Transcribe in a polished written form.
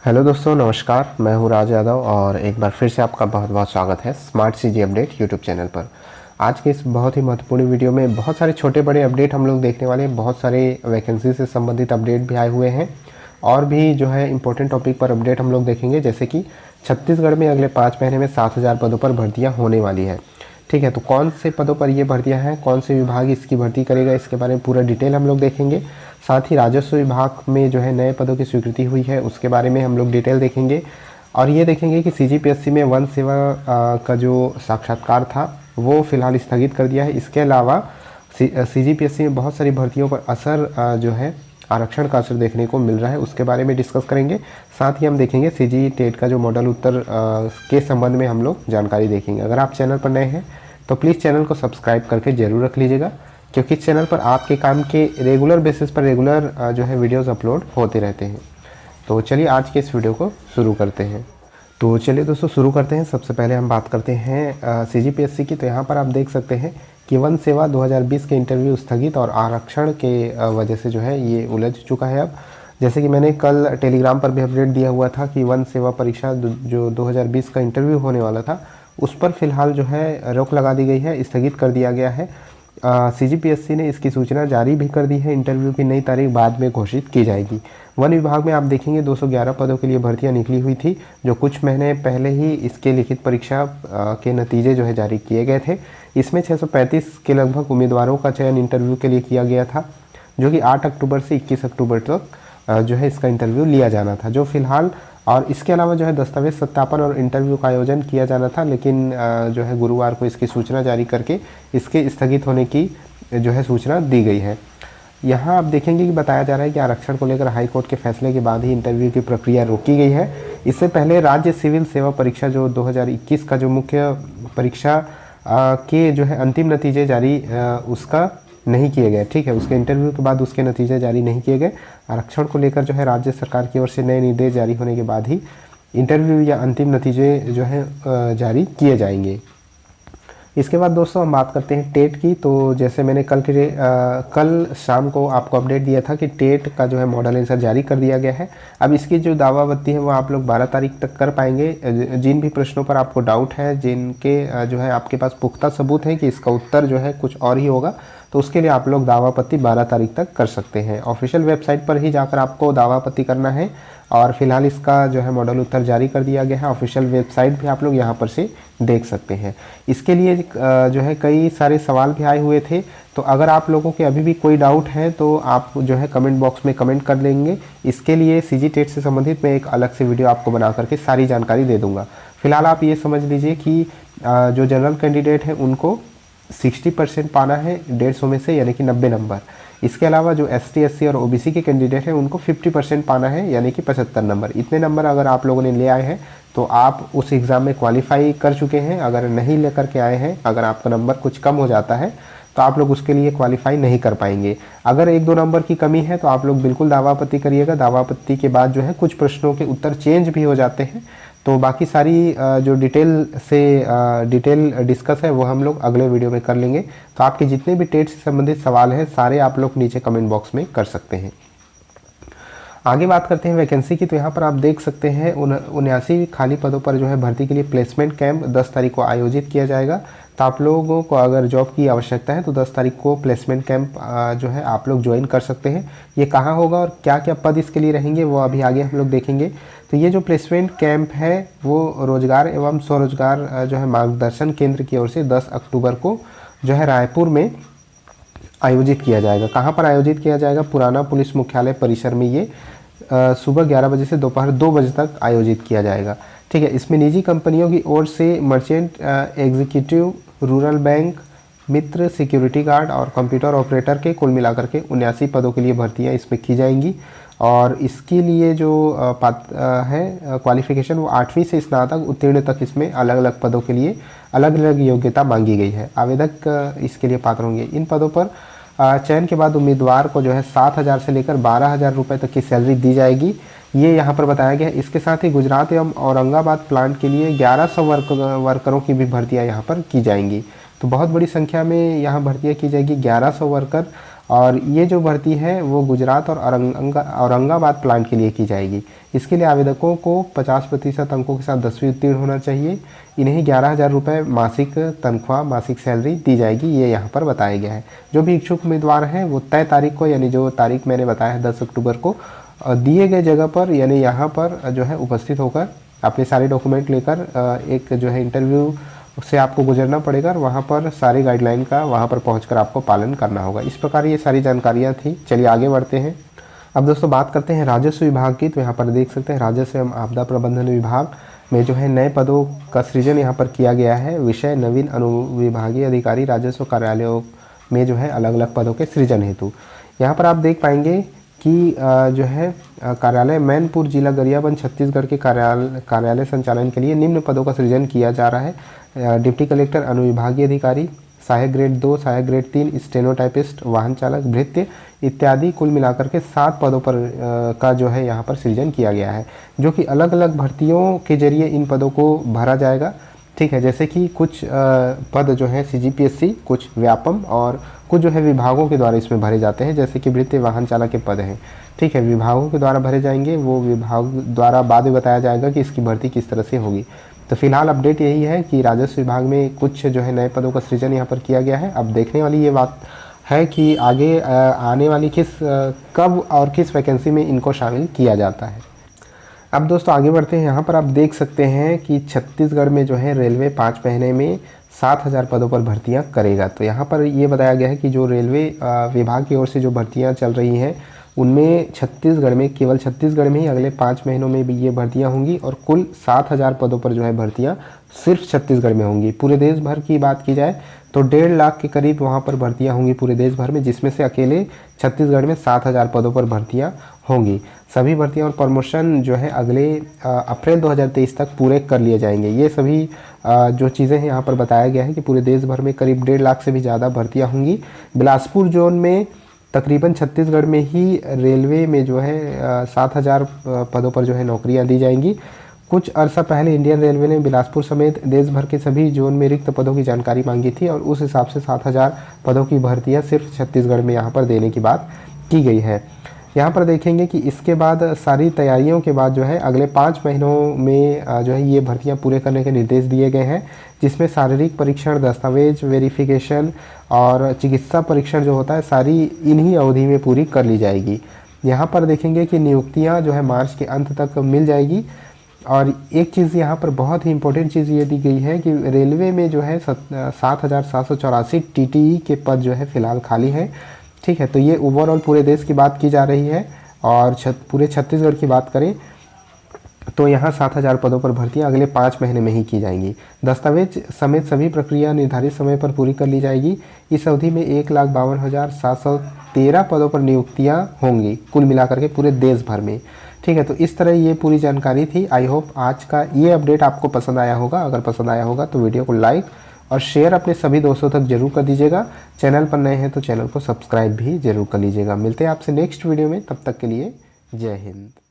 Hello दोस्तों, नमस्कार। मैं हूं राज यादव और एक बार फिर से आपका बहुत बहुत स्वागत है smart CG update YouTube channel पर। आज के इस बहुत ही महत्वपूर्ण वीडियो में बहुत सारे छोटे बड़े अपडेट हम लोग देखने वाले हैं। बहुत सारे वैकेंसी से संबंधित अपडेट भी आए हुए हैं और भी जो है इंपॉर्टेंट टॉपिक पर अपडेट हम लोग देखेंगे। जैसे कि छत्तीसगढ़ में अगले 5 महीने में 7,000 पदों पर भर्तियाँ होने वाली है। ठीक है, तो कौन से पदों पर ये भर्तियां हैं, कौन से विभाग इसकी भर्ती करेगा, इसके बारे में पूरा डिटेल हम लोग देखेंगे। साथ ही राजस्व विभाग में जो है नए पदों की स्वीकृति हुई है, उसके बारे में हम लोग डिटेल देखेंगे। और ये देखेंगे कि सीजीपीएससी में वन सेवा का जो साक्षात्कार था वो फिलहाल स्थगित कर दिया है। इसके अलावा सीजीपीएससी में बहुत सारी भर्तियों पर असर जो है आरक्षण का असर देखने को मिल रहा है, उसके बारे में डिस्कस करेंगे। साथ ही हम देखेंगे सीजी टेट का जो मॉडल उत्तर के संबंध में हम लोग जानकारी देखेंगे। अगर आप चैनल पर नए हैं तो प्लीज़ चैनल को सब्सक्राइब करके जरूर रख लीजिएगा, क्योंकि इस चैनल पर आपके काम के रेगुलर बेसिस पर रेगुलर जो है वीडियोस अपलोड होते रहते हैं। तो चलिए आज के इस वीडियो को शुरू करते हैं। तो चलिए दोस्तों शुरू करते हैं। सबसे पहले हम बात करते हैं सीजीपीएससी की। तो यहाँ पर आप देख सकते हैं कि वन सेवा 2020 के इंटरव्यू स्थगित और आरक्षण के वजह से जो है ये उलझ चुका है। अब जैसे कि मैंने कल टेलीग्राम पर भी अपडेट दिया हुआ था कि वन सेवा परीक्षा जो 2020 का इंटरव्यू होने वाला था उस पर फिलहाल जो है रोक लगा दी गई है, स्थगित कर दिया गया है। सीजीपीएससी ने इसकी सूचना जारी भी कर दी है। इंटरव्यू की नई तारीख बाद में घोषित की जाएगी। वन विभाग में आप देखेंगे 211 पदों के लिए भर्तियां निकली हुई थी, जो कुछ महीने पहले ही इसके लिखित परीक्षा के नतीजे जो है जारी किए गए थे। इसमें 635 के लगभग उम्मीदवारों का चयन इंटरव्यू के लिए किया गया था, जो कि 8 अक्टूबर से 21 अक्टूबर तक जो है इसका इंटरव्यू लिया जाना था, जो फिलहाल। और इसके अलावा जो है दस्तावेज सत्यापन और इंटरव्यू का आयोजन किया जाना था, लेकिन जो है गुरुवार को इसकी सूचना जारी करके इसके स्थगित होने की जो है सूचना दी गई है। यहाँ आप देखेंगे कि बताया जा रहा है कि आरक्षण को लेकर हाईकोर्ट के फैसले के बाद ही इंटरव्यू की प्रक्रिया रोकी गई है। इससे पहले राज्य सिविल सेवा परीक्षा जो 2021 का जो मुख्य परीक्षा के जो है अंतिम नतीजे जारी उसका नहीं किए गए। ठीक है, उसके इंटरव्यू के बाद उसके नतीजे जारी नहीं किए गए। आरक्षण को लेकर जो है राज्य सरकार की ओर से नए निर्देश जारी होने के बाद ही इंटरव्यू या अंतिम नतीजे जो है जारी किए जाएंगे। इसके बाद दोस्तों हम बात करते हैं टेट की। तो जैसे मैंने कल शाम को आपको अपडेट दिया था कि टेट का जो है मॉडल आंसर जारी कर दिया गया है। अब इसकी जो दावाबत्ती है वो आप लोग 12 तारीख तक कर पाएंगे। जिन भी प्रश्नों पर आपको डाउट है, जिनके जो है आपके पास पुख्ता सबूत है कि इसका उत्तर जो है कुछ और ही होगा, तो उसके लिए आप लोग दावापत्ती 12 तारीख तक कर सकते हैं। ऑफिशियल वेबसाइट पर ही जाकर आपको दावापत्ती करना है और फिलहाल इसका जो है मॉडल उत्तर जारी कर दिया गया है। ऑफिशियल वेबसाइट भी आप लोग यहाँ पर से देख सकते हैं। इसके लिए जो है कई सारे सवाल भी आए हुए थे, तो अगर आप लोगों के अभी भी कोई डाउट है तो आप जो है कमेंट बॉक्स में कमेंट कर देंगे। इसके लिए सीजी टेट से संबंधित मैं एक अलग से वीडियो आपको बना करके सारी जानकारी दे दूँगा। फिलहाल आप ये समझ लीजिए कि जो जनरल कैंडिडेट हैं उनको 60% पाना है 150 में से, यानी कि 90 नंबर। इसके अलावा जो ST SC और OBC के कैंडिडेट हैं उनको 50% पाना है, यानी कि 75 नंबर। इतने नंबर अगर आप लोगों ने ले आए हैं तो आप उस एग्ज़ाम में क्वालिफाई कर चुके हैं। अगर नहीं लेकर के आए हैं, अगर आपका नंबर कुछ कम हो जाता है तो आप लोग उसके लिए क्वालिफाई नहीं कर पाएंगे। अगर 1-2 नंबर की कमी है तो आप लोग बिल्कुल दावापत्ती करिएगा। दावापत्ती के बाद जो है कुछ प्रश्नों के उत्तर चेंज भी हो जाते हैं, तो बाकी सारी जो डिटेल डिस्कस है वो हम लोग अगले वीडियो में कर लेंगे। तो आपके जितने भी टेट से संबंधित सवाल हैं सारे आप लोग नीचे कमेंट बॉक्स में कर सकते हैं। आगे बात करते हैं वैकेंसी की। तो यहाँ पर आप देख सकते हैं 79 खाली पदों पर जो है भर्ती के लिए प्लेसमेंट कैंप 10 तारीख को आयोजित किया जाएगा। तो आप लोगों को अगर जॉब की आवश्यकता है तो 10 तारीख को प्लेसमेंट कैंप जो है आप लोग ज्वाइन कर सकते हैं। ये कहाँ होगा और क्या क्या पद इसके लिए रहेंगे वो अभी आगे हम लोग देखेंगे। तो ये जो प्लेसमेंट कैंप है वो रोजगार एवं स्वरोजगार जो है मार्गदर्शन केंद्र की ओर से 10 अक्टूबर को जो है रायपुर में आयोजित किया जाएगा। कहाँ पर आयोजित किया जाएगा? पुराना पुलिस मुख्यालय परिसर में ये सुबह 11 बजे से दोपहर 2 बजे तक आयोजित किया जाएगा। ठीक है, इसमें निजी कंपनियों की ओर से मर्चेंट एग्जीक्यूटिव, रूरल बैंक, मित्र, सिक्योरिटी गार्ड और कंप्यूटर ऑपरेटर के कुल मिलाकर के 79 पदों के लिए भर्तियां इसमें की जाएंगी। और इसके लिए जो है क्वालिफिकेशन वो 8वीं से स्नातक उत्तीर्ण तक इसमें अलग अलग पदों के लिए अलग अलग योग्यता मांगी गई है। आवेदक इसके लिए पात्र होंगे। इन पदों पर चयन के बाद उम्मीदवार को जो है 7,000 से लेकर 12,000 रुपये तक की सैलरी दी जाएगी, ये यहाँ पर बताया गया है। इसके साथ ही गुजरात एवं औरंगाबाद प्लांट के लिए 1100 वर्करों की भी भर्तियाँ यहाँ पर की जाएंगी। तो बहुत बड़ी संख्या में यहाँ भर्तियाँ की जाएगी, 1100 वर्कर। और ये जो भर्ती है वो गुजरात और औरंगाबाद प्लांट के लिए की जाएगी। इसके लिए आवेदकों को 50% अंकों के साथ 10वीं उत्तीर्ण होना चाहिए। इन्हें 11,000 रुपये मासिक तनख्वाह, मासिक सैलरी दी जाएगी, ये यहाँ पर बताया गया है। जो भी इच्छुक उम्मीदवार हैं वो तय तारीख को, यानी जो तारीख मैंने बताया है 10 अक्टूबर को, दिए गए जगह पर यानी यहाँ पर जो है उपस्थित होकर अपने सारे डॉक्यूमेंट लेकर एक जो है इंटरव्यू से आपको गुजरना पड़ेगा और वहाँ पर सारी गाइडलाइन का वहाँ पर पहुँचकर आपको पालन करना होगा। इस प्रकार ये सारी जानकारियाँ थी। चलिए आगे बढ़ते हैं। अब दोस्तों बात करते हैं राजस्व विभाग की। तो यहाँ पर देख सकते हैं राजस्व एवं आपदा प्रबंधन विभाग में जो है नए पदों का सृजन यहाँ पर किया गया है। विषय नवीन अनुविभागीय अधिकारी राजस्व कार्यालयों में जो है अलग अलग पदों के सृजन हेतु यहाँ पर आप देख पाएंगे कि जो है कार्यालय मैनपुर जिला गरियाबंद छत्तीसगढ़ के कार्यालय संचालन के लिए निम्न पदों का सृजन किया जा रहा है। डिप्टी कलेक्टर अनुविभागीय अधिकारी, सहायक ग्रेड 2, सहायक ग्रेड 3, स्टेनोटाइपिस्ट, वाहन चालक, भृत्य इत्यादि कुल मिलाकर के 7 पदों पर का जो है यहाँ पर सृजन किया गया है, जो कि अलग अलग भर्तियों के जरिए इन पदों को भरा जाएगा। ठीक है, जैसे कि कुछ पद जो है CGPSC, कुछ व्यापम और कुछ जो है विभागों के द्वारा इसमें भरे जाते हैं, जैसे कि भृत्य वाहन चालक के पद हैं। ठीक है, विभागों के द्वारा भरे जाएंगे, वो विभाग द्वारा बाद में बताया जाएगा कि इसकी भर्ती किस तरह से होगी। तो फिलहाल अपडेट यही है कि राजस्व विभाग में कुछ जो है नए पदों का सृजन यहाँ पर किया गया है। अब देखने वाली ये बात है कि आगे आने वाली कब और किस वैकेंसी में इनको शामिल किया जाता है। अब दोस्तों आगे बढ़ते हैं। यहाँ पर आप देख सकते हैं कि छत्तीसगढ़ में जो है रेलवे 5 महीने में 7,000 पदों पर भर्तियां करेगा। तो यहाँ पर ये बताया गया है कि जो रेलवे विभाग की ओर से जो भर्तियां चल रही हैं उनमें छत्तीसगढ़ में, केवल छत्तीसगढ़ में ही अगले 5 महीनों में भी ये भर्तियां होंगी और कुल 7,000 पदों पर जो है भर्तियां सिर्फ छत्तीसगढ़ में होंगी। पूरे देश भर की बात की जाए तो 1.5 लाख के करीब वहाँ पर भर्तियां होंगी पूरे देश भर में, जिसमें से अकेले छत्तीसगढ़ में 7,000 पदों पर भर्तियां होंगी। सभी भर्तियां और प्रमोशन जो है अगले अप्रैल 2023 तक पूरे कर लिए जाएंगे। ये सभी जो चीज़ें हैं यहाँ पर बताया गया है कि पूरे देश भर में करीब 1.5 लाख से भी ज़्यादा भर्तियां होंगी। बिलासपुर जोन में तकरीबन छत्तीसगढ़ में ही रेलवे में जो है 7,000 पदों पर जो है नौकरियां दी जाएंगी। कुछ अरसा पहले इंडियन रेलवे ने बिलासपुर समेत देश भर के सभी जोन में रिक्त पदों की जानकारी मांगी थी और उस हिसाब से 7,000 पदों की भर्तियां सिर्फ छत्तीसगढ़ में यहाँ पर देने की बात की गई है। यहाँ पर देखेंगे कि इसके बाद सारी तैयारियों के बाद जो है अगले 5 महीनों में जो है ये भर्तियाँ पूरे करने के निर्देश दिए गए हैं, जिसमें शारीरिक परीक्षण, दस्तावेज वेरिफिकेशन और चिकित्सा परीक्षण जो होता है सारी इन्हीं अवधि में पूरी कर ली जाएगी। यहाँ पर देखेंगे कि नियुक्तियाँ जो है मार्च के अंत तक मिल जाएगी। और एक चीज़ यहाँ पर बहुत ही इम्पोर्टेंट चीज़ ये दी गई है कि रेलवे में जो है 7,784 TTE के पद जो है फ़िलहाल खाली हैं। ठीक है, तो ये ओवरऑल पूरे देश की बात की जा रही है और पूरे छत्तीसगढ़ की बात करें तो यहाँ 7,000 पदों पर भर्तियाँ अगले 5 महीने में ही की जाएंगी। दस्तावेज समेत सभी प्रक्रिया निर्धारित समय पर पूरी कर ली जाएगी। इस अवधि में 1,52,713 पदों पर नियुक्तियाँ होंगी कुल मिलाकर के पूरे देश भर में। ठीक है, तो इस तरह ये पूरी जानकारी थी। आई होप आज का ये अपडेट आपको पसंद आया होगा। अगर पसंद आया होगा तो वीडियो को लाइक और शेयर अपने सभी दोस्तों तक जरूर कर दीजिएगा। चैनल पर नए हैं तो चैनल को सब्सक्राइब भी जरूर कर लीजिएगा। मिलते हैं आपसे नेक्स्ट वीडियो में, तब तक के लिए जय हिंद।